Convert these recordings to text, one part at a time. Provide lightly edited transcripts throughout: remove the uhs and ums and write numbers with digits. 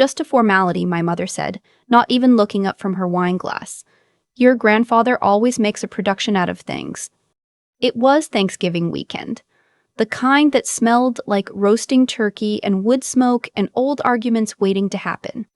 Just a formality, my mother said, not even looking up from her wine glass. Your grandfather always makes a production out of things. It was Thanksgiving weekend. The kind that smelled like roasting turkey and wood smoke and old arguments waiting to happen.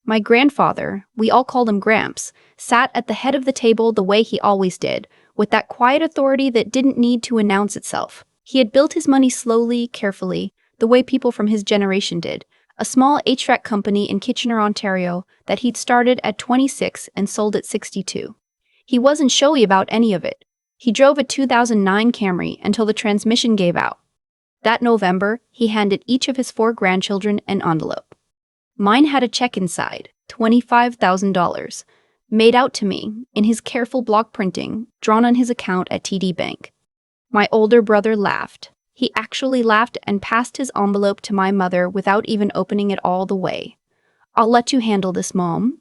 My grandfather, we all called him Gramps, sat at the head of the table the way he always did, with that quiet authority that didn't need to announce itself. He had built his money slowly, carefully, the way people from his generation did, a small HVAC company in Kitchener, Ontario, that he'd started at 26 and sold at 62. He wasn't showy about any of it. He drove a 2009 Camry until the transmission gave out. That November, he handed each of his 4 grandchildren an envelope. Mine had a check inside, $25,000, made out to me, in his careful block printing, drawn on his account at TD Bank. My older brother laughed. He actually laughed and passed his envelope to my mother without even opening it all the way. "I'll let you handle this, Mom."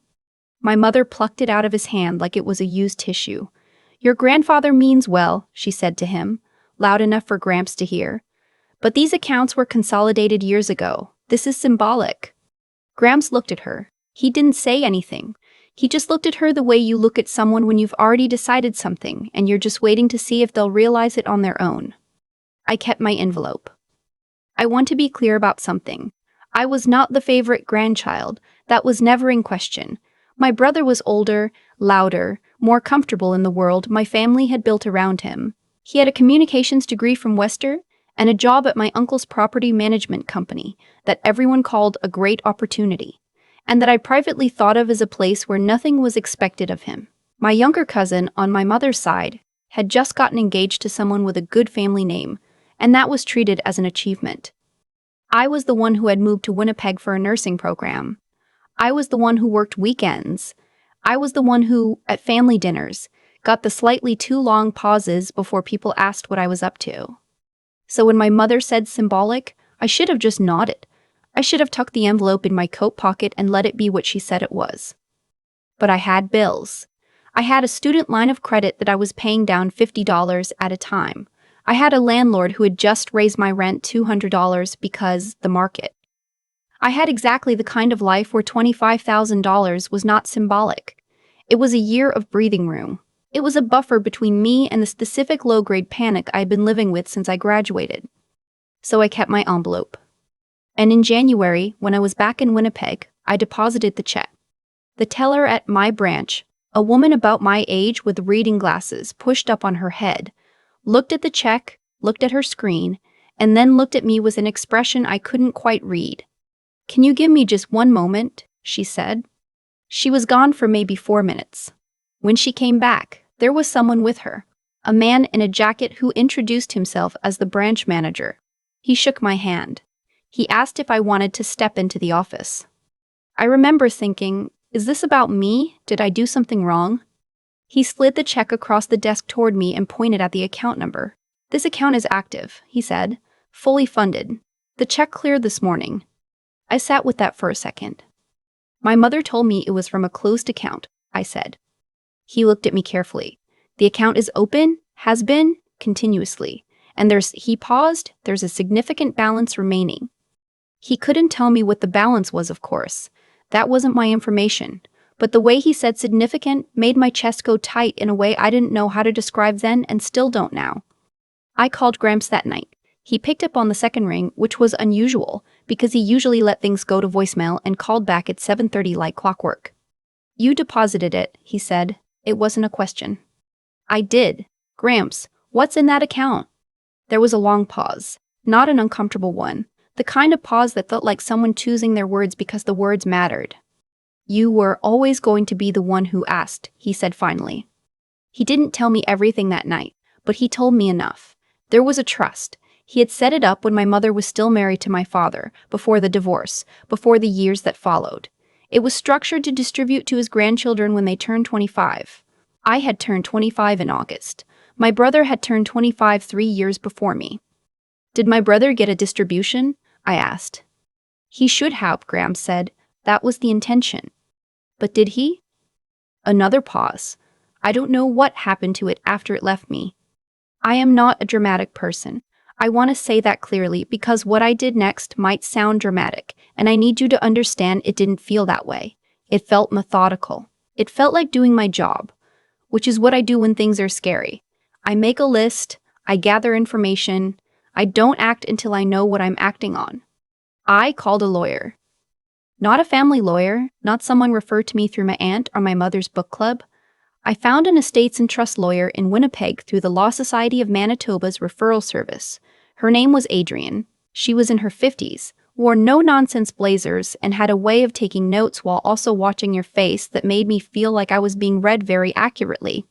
My mother plucked it out of his hand like it was a used tissue. "Your grandfather means well," she said to him, loud enough for Gramps to hear. "But these accounts were consolidated years ago. This is symbolic." Gramps looked at her. He didn't say anything. He just looked at her the way you look at someone when you've already decided something and you're just waiting to see if they'll realize it on their own. I kept my envelope. I want to be clear about something. I was not the favorite grandchild. That was never in question. My brother was older, louder, more comfortable in the world my family had built around him. He had a communications degree from Western and a job at my uncle's property management company that everyone called a great opportunity, and that I privately thought of as a place where nothing was expected of him. My younger cousin, on my mother's side, had just gotten engaged to someone with a good family name, and that was treated as an achievement. I was the one who had moved to Winnipeg for a nursing program. I was the one who worked weekends. I was the one who, at family dinners, got the slightly too long pauses before people asked what I was up to. So when my mother said symbolic, I should have just nodded. I should have tucked the envelope in my coat pocket and let it be what she said it was. But I had bills. I had a student line of credit that I was paying down $50 at a time. I had a landlord who had just raised my rent $200 because the market. I had exactly the kind of life where $25,000 was not symbolic. It was a year of breathing room. It was a buffer between me and the specific low-grade panic I had been living with since I graduated. So I kept my envelope. And in January, when I was back in Winnipeg, I deposited the check. The teller at my branch, a woman about my age with reading glasses pushed up on her head, looked at the check, looked at her screen, and then looked at me with an expression I couldn't quite read. "Can you give me just one moment?" she said. She was gone for maybe 4 minutes. When she came back, there was someone with her, a man in a jacket who introduced himself as the branch manager. He shook my hand. He asked if I wanted to step into the office. I remember thinking, is this about me? Did I do something wrong? He slid the check across the desk toward me and pointed at the account number. "This account is active," he said, "fully funded. The check cleared this morning." I sat with that for a second. "My mother told me it was from a closed account," I said. He looked at me carefully. "The account is open, has been, continuously, and he paused, there's a significant balance remaining." He couldn't tell me what the balance was, of course. That wasn't my information. But the way he said significant made my chest go tight in a way I didn't know how to describe then and still don't now. I called Gramps that night. He picked up on the second ring, which was unusual, because he usually let things go to voicemail and called back at 7:30 like clockwork. "You deposited it," he said. It wasn't a question. "I did. Gramps, what's in that account?" There was a long pause, not an uncomfortable one, the kind of pause that felt like someone choosing their words because the words mattered. "You were always going to be the one who asked," he said finally. He didn't tell me everything that night, but he told me enough. There was a trust. He had set it up when my mother was still married to my father, before the divorce, before the years that followed. It was structured to distribute to his grandchildren when they turned 25. I had turned 25 in August. My brother had turned 25 3 years before me. "Did my brother get a distribution?" I asked. "He should have," Gramps said. "That was the intention." "But did he?" Another pause. I don't know what happened to it after it left me. I am not a dramatic person. I want to say that clearly because what I did next might sound dramatic, and I need you to understand it didn't feel that way. It felt methodical. It felt like doing my job, which is what I do when things are scary. I make a list, I gather information, I don't act until I know what I'm acting on. I called a lawyer. Not a family lawyer, not someone referred to me through my aunt or my mother's book club. I found an estates and trust lawyer in Winnipeg through the Law Society of Manitoba's referral service. Her name was Adrienne. She was in her 50s, wore no-nonsense blazers, and had a way of taking notes while also watching your face that made me feel like I was being read very accurately.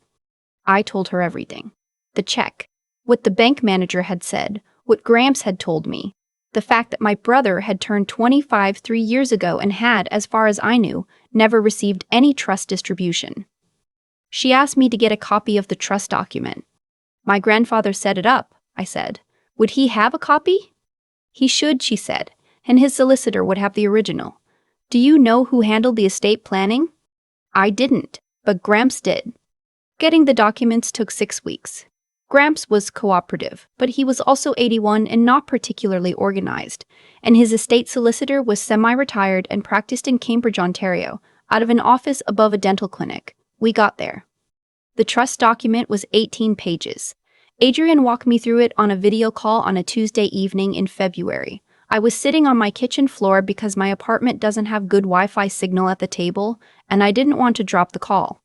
I told her everything. The check, what the bank manager had said, what Gramps had told me, the fact that my brother had turned 25 3 years ago and had, as far as I knew, never received any trust distribution. She asked me to get a copy of the trust document. My grandfather set it up, I said. Would he have a copy? He should, she said, and his solicitor would have the original. Do you know who handled the estate planning? I didn't, but Gramps did. Getting the documents took 6 weeks. Gramps was cooperative, but he was also 81 and not particularly organized, and his estate solicitor was semi-retired and practiced in Cambridge, Ontario, out of an office above a dental clinic. We got there. The trust document was 18 pages. Adrienne walked me through it on a video call on a Tuesday evening in February. I was sitting on my kitchen floor because my apartment doesn't have good Wi-Fi signal at the table, and I didn't want to drop the call.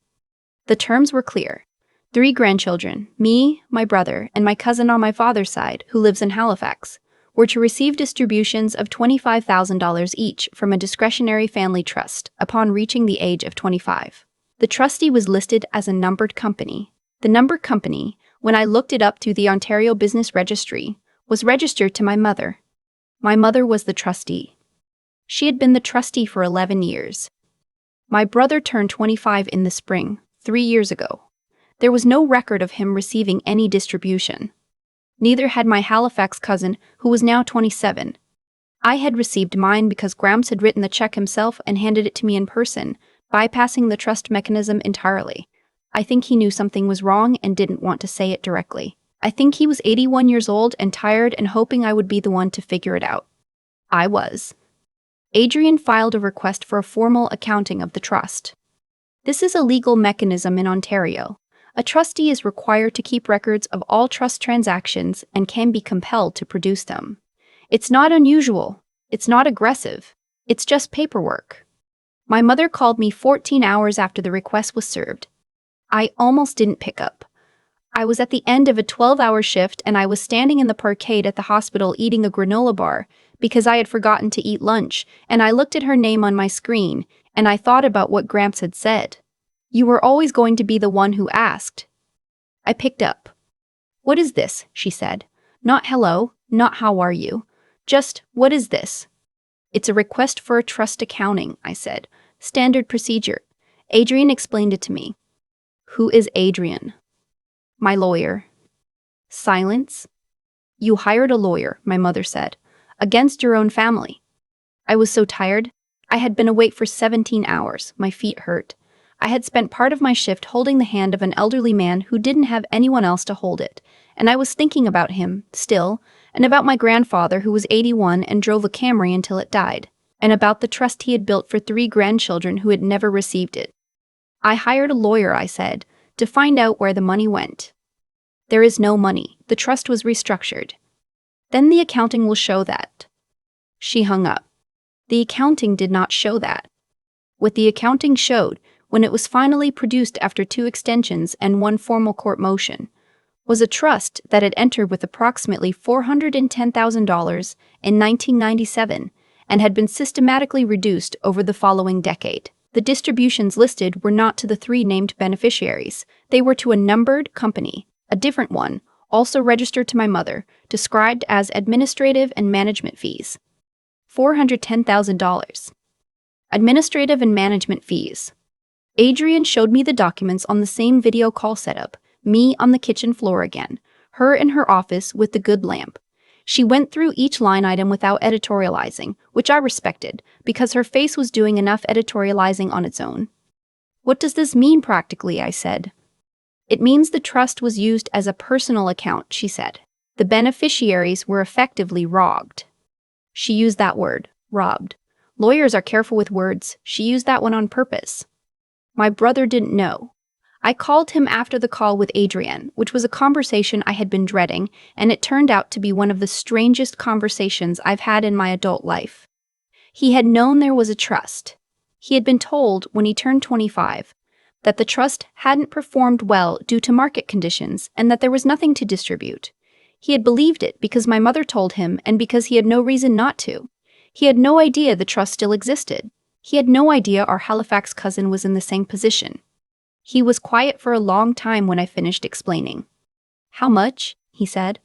The terms were clear. 3 grandchildren, me, my brother, and my cousin on my father's side, who lives in Halifax, were to receive distributions of $25,000 each from a discretionary family trust upon reaching the age of 25. The trustee was listed as a numbered company. The numbered company, when I looked it up through the Ontario Business Registry, was registered to my mother. My mother was the trustee. She had been the trustee for 11 years. My brother turned 25 in the spring, 3 years ago. There was no record of him receiving any distribution. Neither had my Halifax cousin, who was now 27. I had received mine because Gramps had written the check himself and handed it to me in person, bypassing the trust mechanism entirely. I think he knew something was wrong and didn't want to say it directly. I think he was 81 years old and tired and hoping I would be the one to figure it out. I was. Adrienne filed a request for a formal accounting of the trust. This is a legal mechanism in Ontario. A trustee is required to keep records of all trust transactions and can be compelled to produce them. It's not unusual. It's not aggressive. It's just paperwork. My mother called me 14 hours after the request was served. I almost didn't pick up. I was at the end of a 12-hour shift and I was standing in the parkade at the hospital eating a granola bar because I had forgotten to eat lunch, and I looked at her name on my screen and I thought about what Gramps had said. You were always going to be the one who asked. I picked up. What is this? She said. Not hello, not how are you. Just, what is this? It's a request for a trust accounting, I said. Standard procedure. Adrienne explained it to me. Who is Adrienne? My lawyer. Silence. You hired a lawyer, my mother said. Against your own family. I was so tired. I had been awake for 17 hours. My feet hurt. I had spent part of my shift holding the hand of an elderly man who didn't have anyone else to hold it, and I was thinking about him, still, and about my grandfather who was 81 and drove a Camry until it died, and about the trust he had built for 3 grandchildren who had never received it. I hired a lawyer, I said, to find out where the money went. There is no money. The trust was restructured. Then the accounting will show that. She hung up. The accounting did not show that. What the accounting showed, when it was finally produced after 2 extensions and 1 formal court motion, was a trust that had entered with approximately $410,000 in 1997 and had been systematically reduced over the following decade. The distributions listed were not to the 3 named beneficiaries. They were to a numbered company, a different one, also registered to my mother, described as administrative and management fees. $410,000. Administrative and management fees. Adrienne showed me the documents on the same video call setup, me on the kitchen floor again, her in her office with the good lamp. She went through each line item without editorializing, which I respected, because her face was doing enough editorializing on its own. What does this mean practically? I said. It means the trust was used as a personal account, she said. The beneficiaries were effectively robbed. She used that word, robbed. Lawyers are careful with words. She used that one on purpose. My brother didn't know. I called him after the call with Adrienne, which was a conversation I had been dreading, and it turned out to be one of the strangest conversations I've had in my adult life. He had known there was a trust. He had been told, when he turned 25, that the trust hadn't performed well due to market conditions and that there was nothing to distribute. He had believed it because my mother told him and because he had no reason not to. He had no idea the trust still existed. He had no idea our Halifax cousin was in the same position. He was quiet for a long time when I finished explaining. "How much?" he said.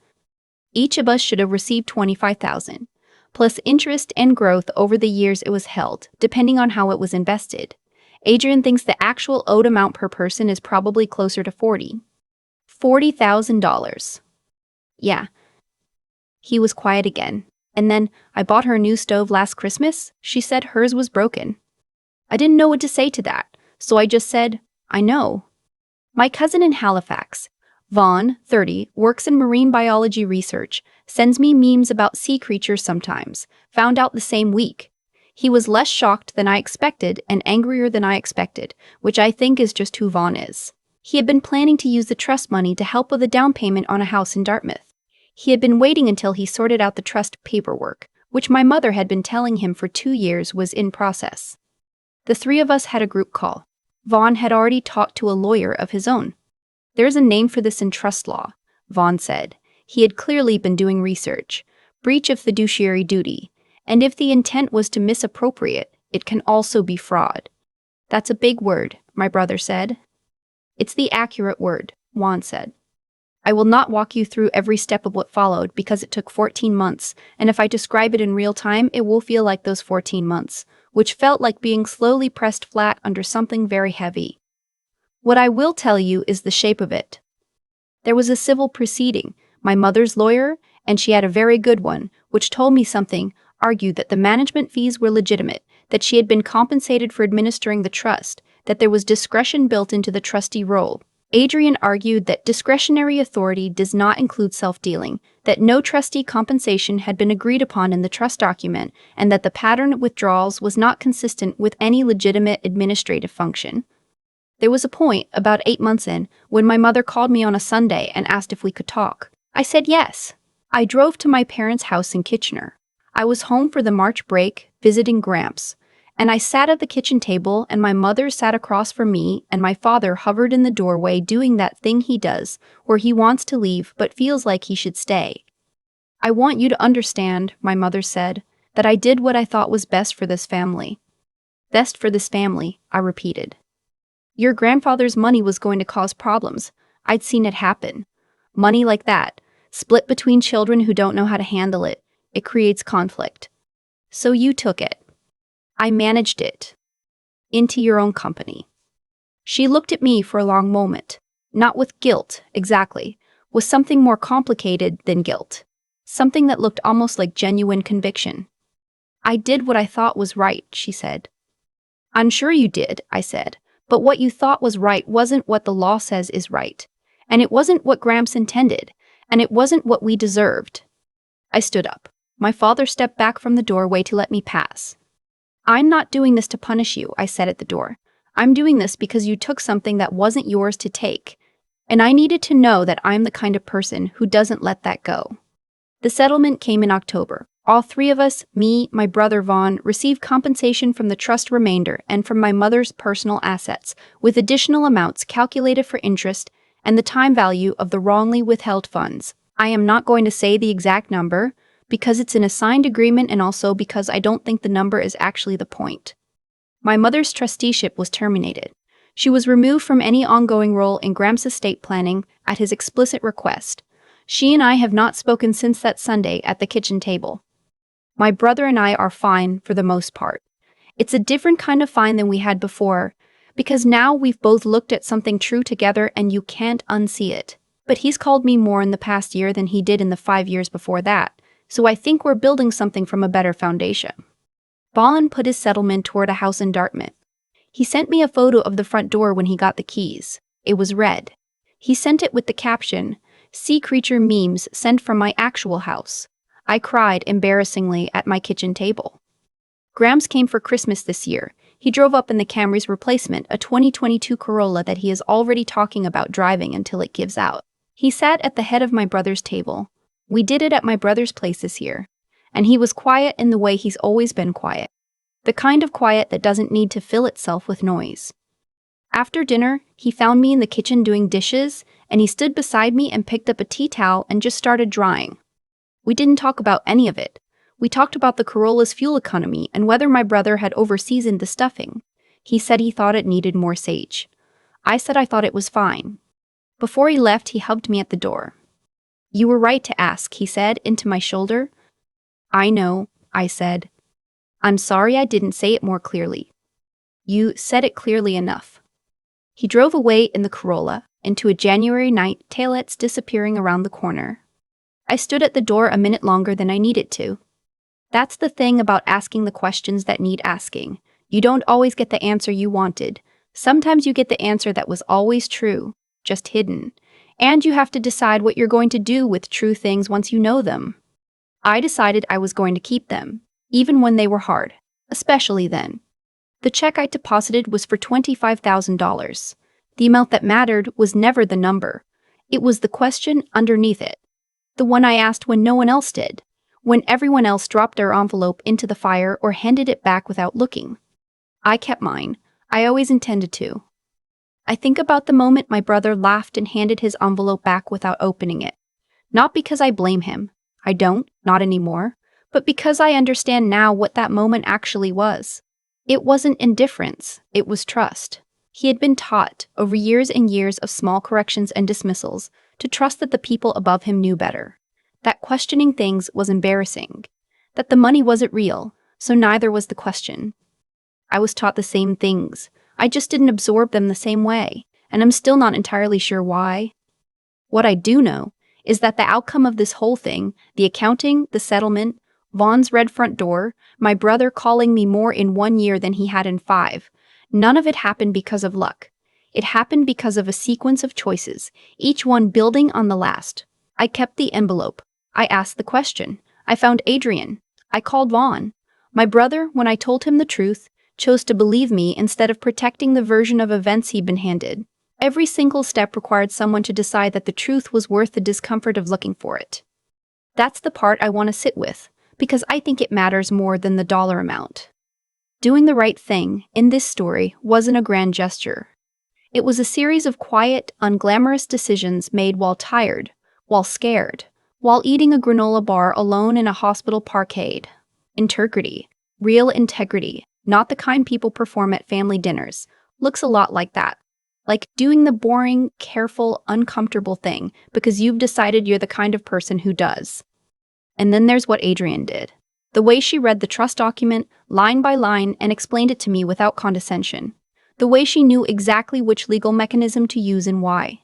"Each of us should have received $25,000, plus interest and growth over the years it was held, depending on how it was invested. Adrian thinks the actual owed amount per person is probably closer to $40,000. Yeah." He was quiet again. "And then, I bought her a new stove last Christmas. She said hers was broken." I didn't know what to say to that, so I just said, "I know." My cousin in Halifax, Vaughn, 30, works in marine biology research, sends me memes about sea creatures sometimes, found out the same week. He was less shocked than I expected and angrier than I expected, which I think is just who Vaughn is. He had been planning to use the trust money to help with a down payment on a house in Dartmouth. He had been waiting until he sorted out the trust paperwork, which my mother had been telling him for 2 years was in process. The three of us had a group call. Vaughn had already talked to a lawyer of his own. "There's a name for this in trust law," Vaughn said. He had clearly been doing research. "Breach of fiduciary duty. And if the intent was to misappropriate, it can also be fraud." "That's a big word," my brother said. "It's the accurate word," Vaughn said. "I will not walk you through every step of what followed because it took 14 months, and if I describe it in real time, it will feel like those 14 months, which felt like being slowly pressed flat under something very heavy. What I will tell you is the shape of it. There was a civil proceeding, my mother's lawyer, and she had a very good one, which told me something, argued that the management fees were legitimate, that she had been compensated for administering the trust, that there was discretion built into the trustee role. Adrian argued that discretionary authority does not include self-dealing, that no trustee compensation had been agreed upon in the trust document, and that the pattern of withdrawals was not consistent with any legitimate administrative function. There was a point, about 8 months in, when my mother called me on a Sunday and asked if we could talk. I said yes. I drove to my parents' house in Kitchener. I was home for the March break, visiting Gramps, and I sat at the kitchen table and my mother sat across from me and my father hovered in the doorway doing that thing he does, where he wants to leave but feels like he should stay. "I want you to understand," my mother said, "that I did what I thought was best for this family." "Best for this family," I repeated. "Your grandfather's money was going to cause problems. I'd seen it happen. Money like that, split between children who don't know how to handle it, it creates conflict. So you took it. I managed it. Into your own company." She looked at me for a long moment. Not with guilt, exactly. With something more complicated than guilt. Something that looked almost like genuine conviction. "I did what I thought was right," she said. "I'm sure you did," I said. "But what you thought was right wasn't what the law says is right. And it wasn't what Gramps intended. And it wasn't what we deserved." I stood up. My father stepped back from the doorway to let me pass. "I'm not doing this to punish you," I said at the door. "I'm doing this because you took something that wasn't yours to take. And I needed to know that I'm the kind of person who doesn't let that go." The settlement came in October. All three of us, me, my brother Vaughn, received compensation from the trust remainder and from my mother's personal assets, with additional amounts calculated for interest and the time value of the wrongly withheld funds. I am not going to say the exact number, because it's an assigned agreement and also because I don't think the number is actually the point. My mother's trusteeship was terminated. She was removed from any ongoing role in Gramps' estate planning at his explicit request. She and I have not spoken since that Sunday at the kitchen table. My brother and I are fine for the most part. It's a different kind of fine than we had before, because now we've both looked at something true together and you can't unsee it. But he's called me more in the past year than he did in the 5 years before that. So I think we're building something from a better foundation. Vaughn put his settlement toward a house in Dartmouth. He sent me a photo of the front door when he got the keys. It was red. He sent it with the caption, sea creature memes sent from my actual house. I cried embarrassingly at my kitchen table. Gramps came for Christmas this year. He drove up in the Camry's replacement, a 2022 Corolla that he is already talking about driving until it gives out. He sat at the head of my brother's table. We did it at my brother's place this year. And he was quiet in the way he's always been quiet. The kind of quiet that doesn't need to fill itself with noise. After dinner, he found me in the kitchen doing dishes, and he stood beside me and picked up a tea towel and just started drying. We didn't talk about any of it. We talked about the Corolla's fuel economy and whether my brother had over-seasoned the stuffing. He said he thought it needed more sage. I said I thought it was fine. Before he left, he hugged me at the door. "You were right to ask," he said into my shoulder. "I know," I said. "I'm sorry I didn't say it more clearly." "You said it clearly enough." He drove away in the Corolla, into a January night, taillights disappearing around the corner. I stood at the door a minute longer than I needed to. That's the thing about asking the questions that need asking. You don't always get the answer you wanted. Sometimes you get the answer that was always true, just hidden. And you have to decide what you're going to do with true things once you know them. I decided I was going to keep them, even when they were hard, especially then. The check I deposited was for $25,000. The amount that mattered was never the number. It was the question underneath it. The one I asked when no one else did. When everyone else dropped their envelope into the fire or handed it back without looking. I kept mine. I always intended to. I think about the moment my brother laughed and handed his envelope back without opening it. Not because I blame him. I don't, not anymore. But because I understand now what that moment actually was. It wasn't indifference, it was trust. He had been taught, over years and years of small corrections and dismissals, to trust that the people above him knew better. That questioning things was embarrassing. That the money wasn't real, so neither was the question. I was taught the same things. I just didn't absorb them the same way, and I'm still not entirely sure why. What I do know is that the outcome of this whole thing, the accounting, the settlement, Vaughn's red front door, my brother calling me more in 1 year than he had in 5, none of it happened because of luck. It happened because of a sequence of choices, each one building on the last. I kept the envelope. I asked the question. I found Adrian. I called Vaughn. My brother, when I told him the truth, chose to believe me instead of protecting the version of events he'd been handed. Every single step required someone to decide that the truth was worth the discomfort of looking for it. That's the part I want to sit with, because I think it matters more than the dollar amount. Doing the right thing, in this story, wasn't a grand gesture. It was a series of quiet, unglamorous decisions made while tired, while scared, while eating a granola bar alone in a hospital parkade. Integrity, real integrity, not the kind people perform at family dinners, looks a lot like that. Like doing the boring, careful, uncomfortable thing because you've decided you're the kind of person who does. And then there's what Adrian did. The way she read the trust document, line by line, and explained it to me without condescension. The way she knew exactly which legal mechanism to use and why.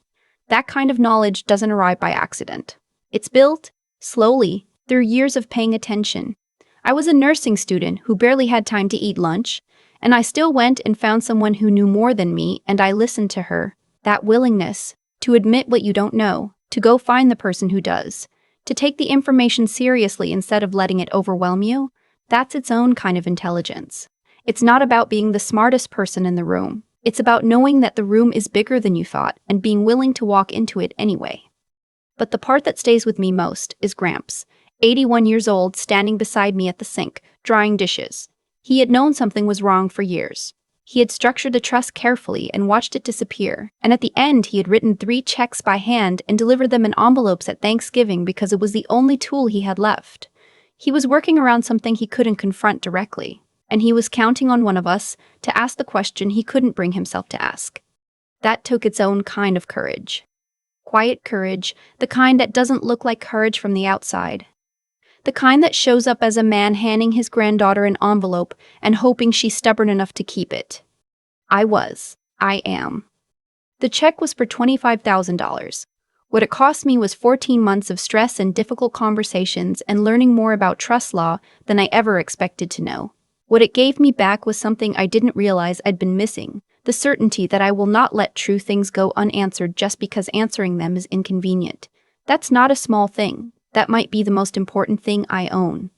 That kind of knowledge doesn't arrive by accident. It's built, slowly, through years of paying attention. I was a nursing student who barely had time to eat lunch, and I still went and found someone who knew more than me, and I listened to her. That willingness, to admit what you don't know, to go find the person who does, to take the information seriously instead of letting it overwhelm you, that's its own kind of intelligence. It's not about being the smartest person in the room. It's about knowing that the room is bigger than you thought and being willing to walk into it anyway. But the part that stays with me most is Gramps, 81 years old, standing beside me at the sink, drying dishes. He had known something was wrong for years. He had structured the trust carefully and watched it disappear, and at the end he had written 3 checks by hand and delivered them in envelopes at Thanksgiving because it was the only tool he had left. He was working around something he couldn't confront directly, and he was counting on one of us to ask the question he couldn't bring himself to ask. That took its own kind of courage. Quiet courage, the kind that doesn't look like courage from the outside. The kind that shows up as a man handing his granddaughter an envelope and hoping she's stubborn enough to keep it. I am. The check was for $25,000. What it cost me was 14 months of stress and difficult conversations and learning more about trust law than I ever expected to know. What it gave me back was something I didn't realize I'd been missing, the certainty that I will not let true things go unanswered just because answering them is inconvenient. That's not a small thing. That might be the most important thing I own.